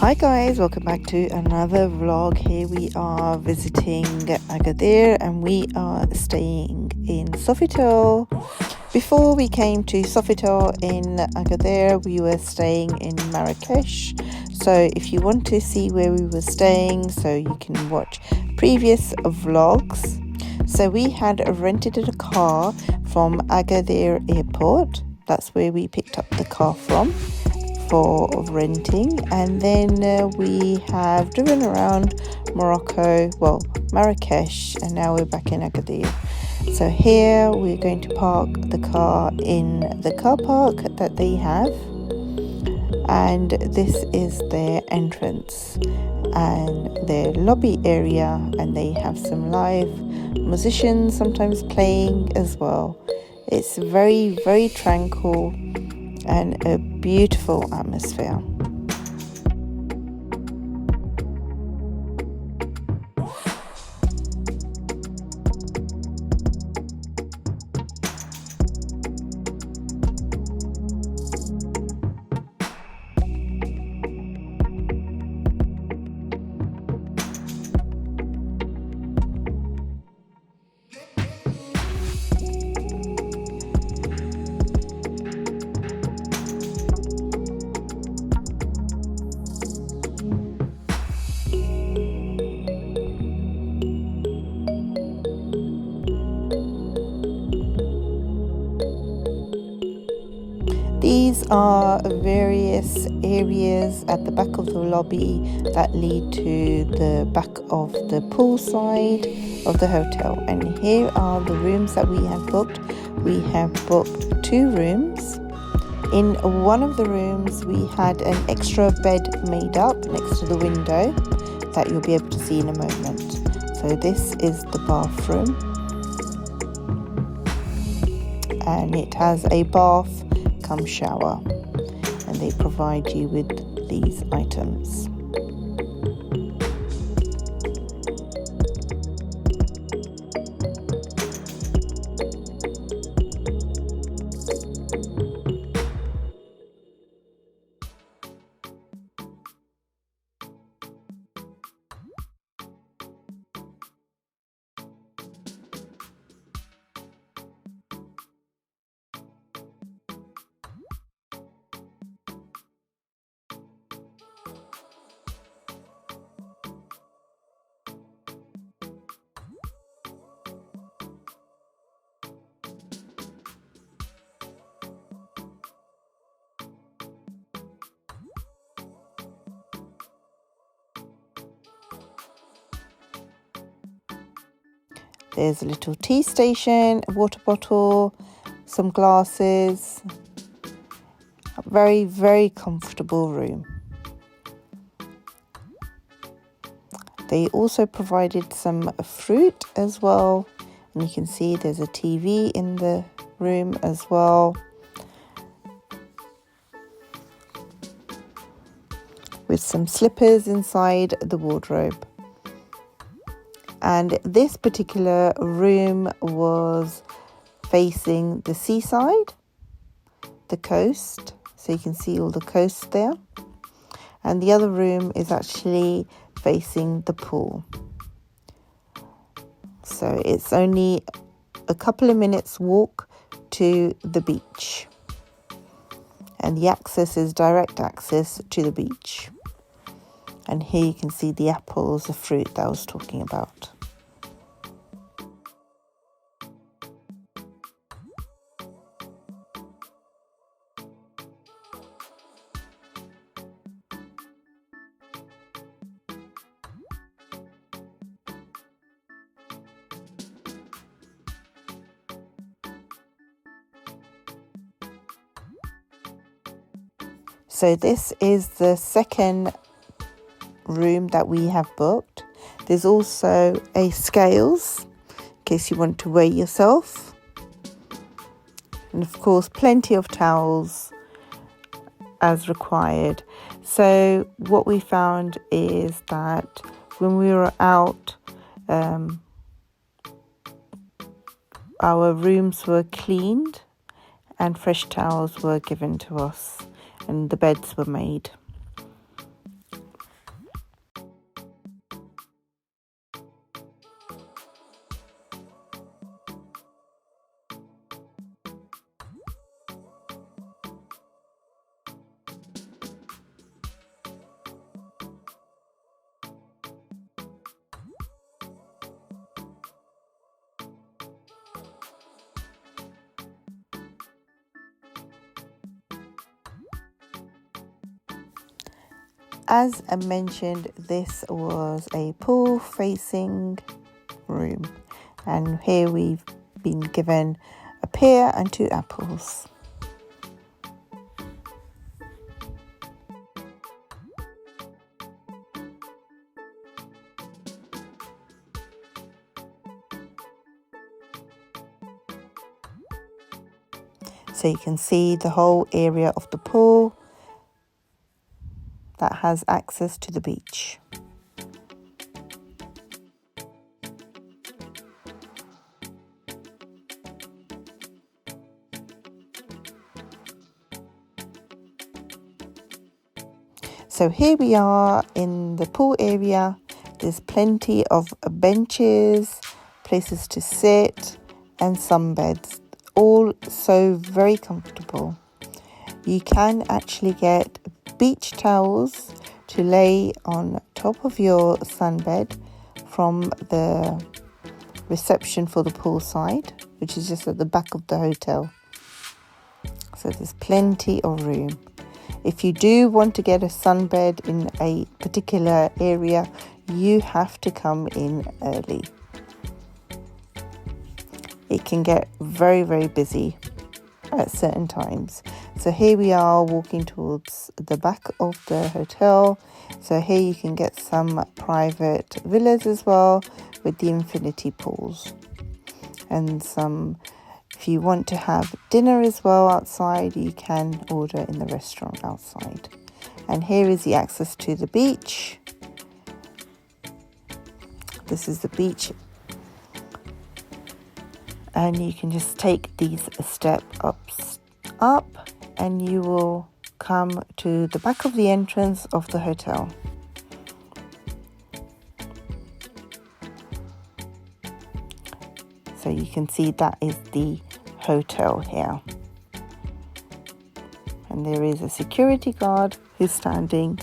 Hi guys, welcome back to another vlog. Here we are visiting Agadir and we are staying in Sofitel. Before we came to Sofitel in Agadir, we were staying in Marrakesh. So if you want to see where we were staying, so you can watch previous vlogs. So we had rented a car from Agadir airport. That's where we picked up the car from for renting, and then we have driven around Marrakesh, and now we're back in Agadir. So here we're going to park the car in the car park that they have, and this is their entrance and their lobby area, and they have some live musicians sometimes playing as well. It's very, very tranquil and a beautiful atmosphere. These are various areas at the back of the lobby that lead to the back of the pool side of the hotel. And here are the rooms that we have booked. We have booked 2 rooms. In one of the rooms, we had an extra bed made up next to the window that you'll be able to see in a moment. So this is the bathroom, and it has a bath come shower, and they provide you with these items. There's a little tea station, a water bottle, some glasses. A very, very comfortable room. They also provided some fruit as well, and you can see there's a TV in the room as well, with some slippers inside the wardrobe. And this particular room was facing the seaside, the coast, so you can see all the coast there. And the other room is actually facing the pool. So it's only a couple of minutes walk to the beach. And the access is direct access to the beach. And here you can see the apples, the fruit that I was talking about. So this is the second room that we have booked. There's also a scales in case you want to weigh yourself, and of course plenty of towels as required. So what we found is that when we were out, our rooms were cleaned and fresh towels were given to us, and the beds were made. as I mentioned, this was a pool facing room, and here we've been given a pear and 2 apples. So you can see the whole area of the pool that has access to the beach. So here we are in the pool area. There's plenty of benches, places to sit, and sunbeds, all so very comfortable. You can actually get beach towels to lay on top of your sunbed from the reception for the poolside, which is just at the back of the hotel. So there's plenty of room. If you do want to get a sunbed in a particular area, you have to come in early. It can get very, very busy at certain times. So here we are walking towards the back of the hotel. So here you can get some private villas as well with the infinity pools, and some, if you want to have dinner as well outside, you can order in the restaurant outside. And here is the access to the beach. This is the beach, and you can just take these steps up and you will come to the back of the entrance of the hotel. So you can see that is the hotel here. And there is a security guard who's standing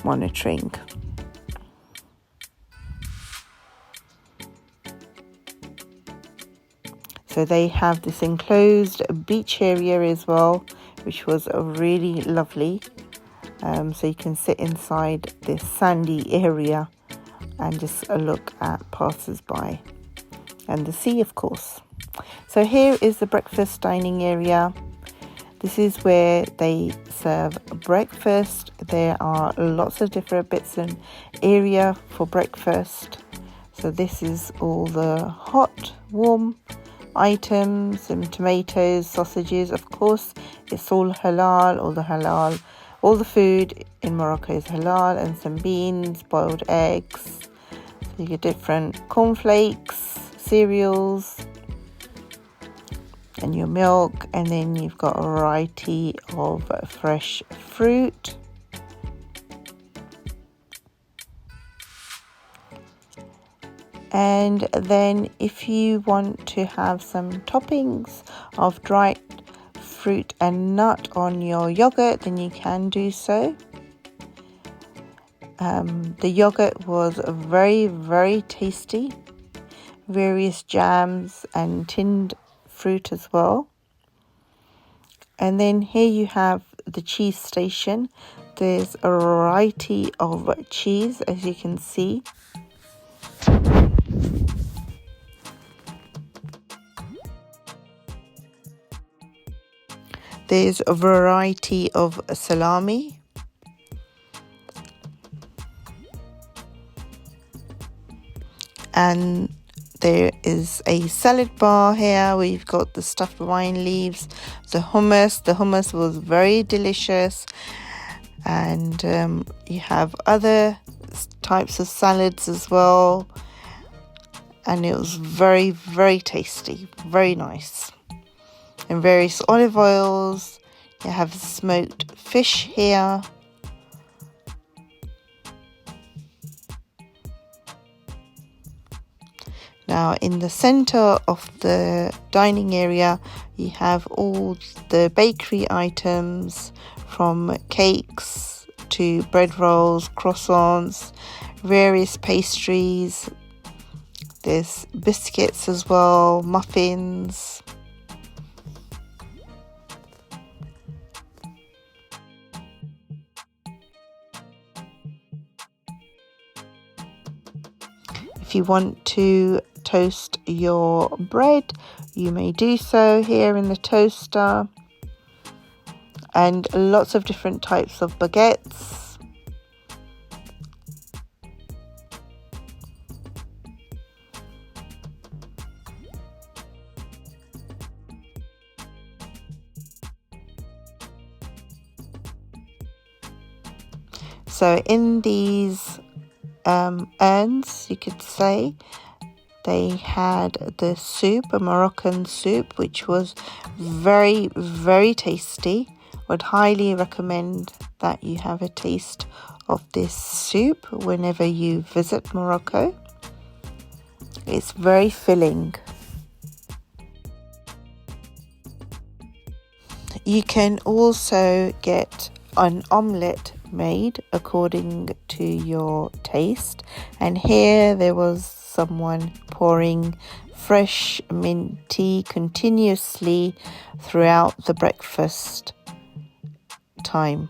monitoring. So they have this enclosed beach area as well, which was really lovely. So you can sit inside this sandy area and just look at passers-by and the sea, of course. So here is the breakfast dining area. This is where they serve breakfast. There are lots of different bits and area for breakfast. So this is all the hot, warm items, some tomatoes, sausages. Of course, it's all halal. All the food in Morocco is halal, and some beans, boiled eggs. So you get different cornflakes, cereals, and your milk, and then you've got a variety of fresh fruit. And then if you want to have some toppings of dried fruit and nut on your yogurt, then you can do so. The yogurt was very, very tasty. Various jams and tinned fruit as well. And then here you have the cheese station. There's a variety of cheese, as you can see. There's a variety of salami. And there is a salad bar here. We've got the stuffed wine leaves, the hummus. The hummus was very delicious. And you have other types of salads as well. And it was very, very tasty. Very nice. And various olive oils. You have smoked fish here. Now in the center of the dining area, you have all the bakery items, from cakes to bread rolls, croissants, various pastries. There's biscuits as well, muffins. If you want to toast your bread, you may do so here in the toaster. And lots of different types of baguettes. So in these urns, you could say, they had the soup, a Moroccan soup, which was very, very tasty. Would highly recommend that you have a taste of this soup whenever you visit Morocco. It's very filling. You can also get an omelette made according to your taste, and here there was someone pouring fresh mint tea continuously throughout the breakfast time.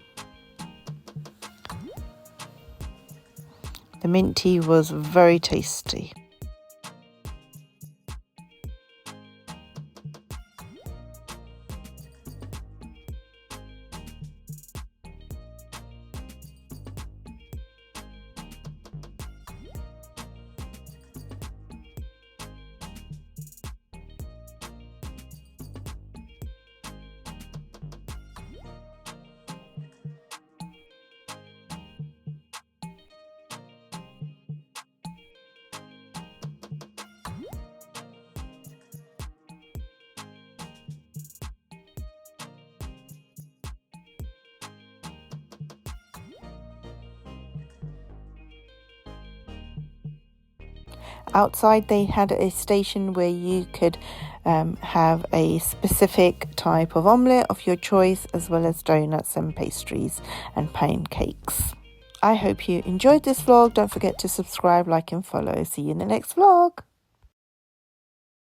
The mint tea was very tasty. Outside they had a station where you could have a specific type of omelette of your choice, as well as donuts and pastries and pancakes. I hope you enjoyed this vlog. Don't forget to subscribe, like and follow. See you in the next vlog.